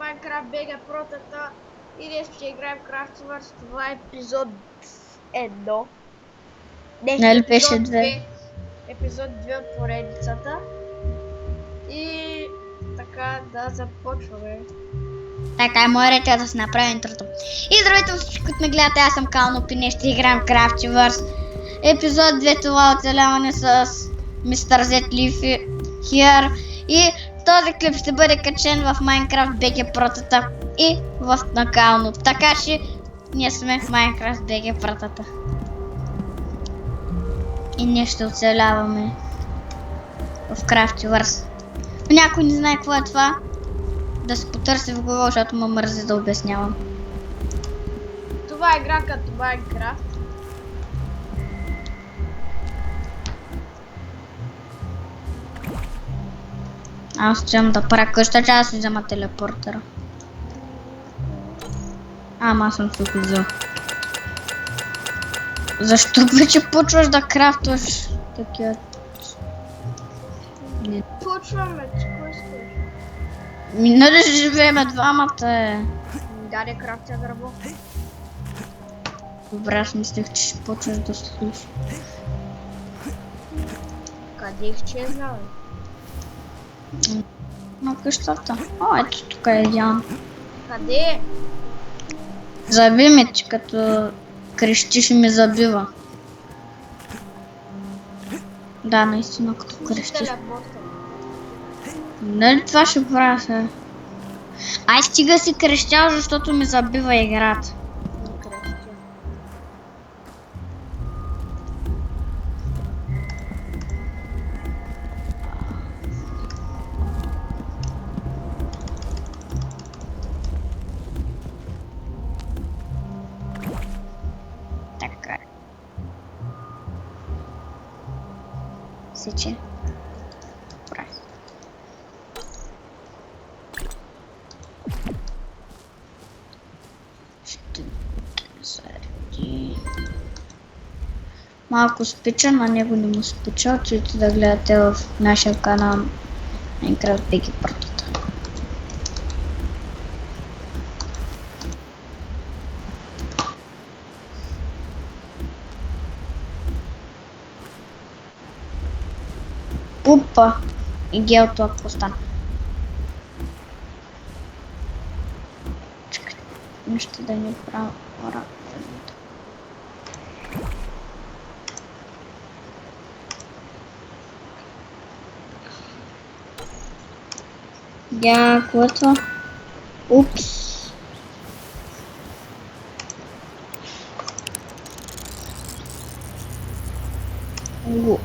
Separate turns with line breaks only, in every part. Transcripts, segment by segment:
Minecraft BG Протата и днес ще играем Craftverse. Това е епизод 1.
Нали
Епизод
беше
2. Епизод 2 от поредицата. И така да започваме.
Така, моя ред е да се направи интрото. И здравейте всички, които ме гледате, аз съм Калнуп и днес ще играем Craftverse. Епизод 2, това оцеляване с Мистер Z Leaf Here. И този клип ще бъде качен в Minecraft BG Протата и на Калнуп. Така че ние сме в Minecraft BG Протата. И ние ще оцеляваме в Craftverse. Някой не знае какво е това? Да се потърси в Google, защото ме мързи да обяснявам.
Това е игра като Minecraft.
Аз ще да правя къща, че аз си взема телепортера. Ама аз съм се го взел. Защо вече почваш да крафтваш такива?
Почваме, че кой искаш?
Нали живееме двамата.
Даде крафтя гърбо.
Добре, аз мислех, че ще почваш да слушаш.
Къде их че е знал?
На къщата. О, ето тук е идеално.
Къде?
Заби ме, че като крещиш ми забива. Да, наистина като крещиш.
Телепорта.
Нали това ще правя сега? Ай, стига си крещял, защото ми забива играта.
Не крещя.
Така. Сече. Добре. Ще зареди. Малко спича, на него не му спича, чуйте да гледате в нашия канал Minecraft BG Протата. Опа! И гелто ако остана. Чакай, нещо да ни правя. Какво е това? Упс! Гуд.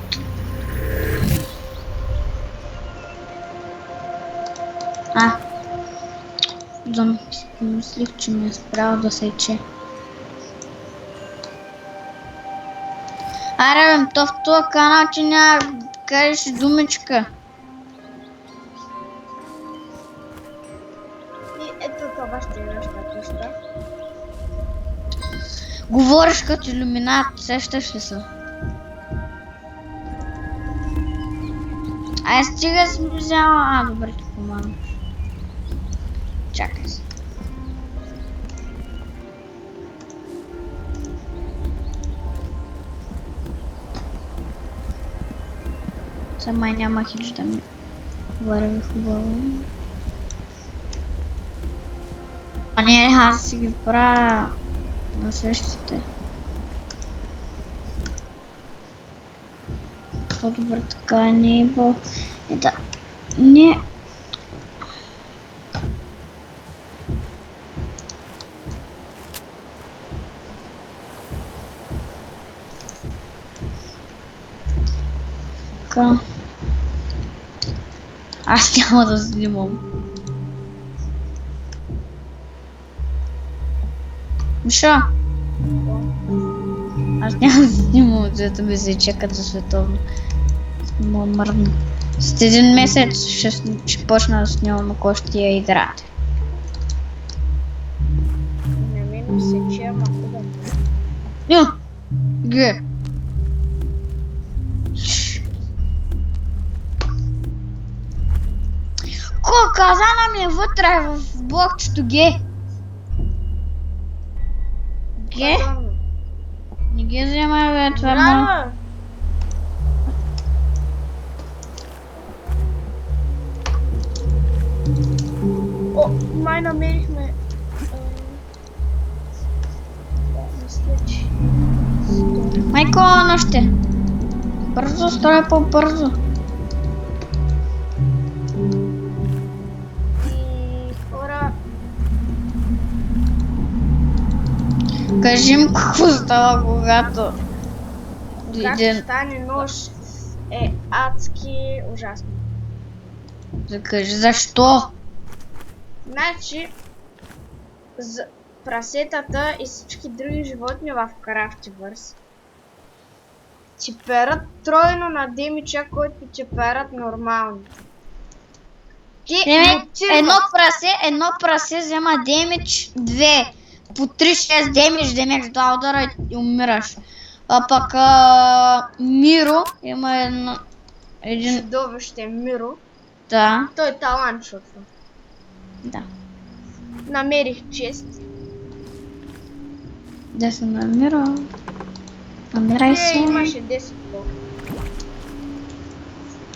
Мислих, че ми е спрял да сече. Аре, то в този канал, че няма кажеш думичка.
И ето това ще е нашата къща.
Говориш като иллюминат, сещаш ли се? Ай, стига си ми взяла. Добре, ти помагам. Чакай се. Май няма хич да ми върви хубаво. А не, аз си ги правя на същите. По-добре така не е било. Да. Не. Така. Аз няма да снимам. Миша! Аз няма да снимам, защото ми се чекат за световно. Снимам мърдно. След един месец ще почна да снимам, ако ще я играте.
На мен ми се че ама хубаво.
Ня! Ге! казана ми е вътре в блокчето Г. Г? Не ги вземай, бе, това е мое.
Браво! О, май намерихме... Мисля, че...
Майко, още. Бързо, стой по-бързо.
И хора...
Кажи им какво става, когато
Когато
дойде.
стане нощ е адски ужасно.
Да кажи защо.
Значи, за прасетата и всички други животни в Крафтивърс ти перат тройно на демича, който ти перат нормално. Ти
Едно прасе взема демидж 2. По 3-6 демидж 2 удара и умираш. А пък Миро има един...
чудовище Миро.
Да,
Той е талант, защото.
да.
Намерих чест.
Да се намира. Намирай се.
Имаше 10 блока.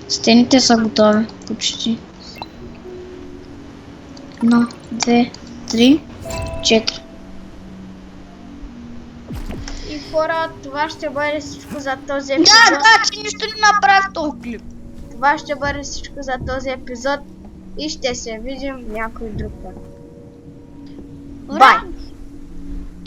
Стените са готови. Почти. 1, 2, 3, 4.
И хора, това ще бъде всичко за този епизод.
Да, че нищо не направи в този клип.
Това ще бъде всичко за този епизод и ще се видим някой друг път.
Бай!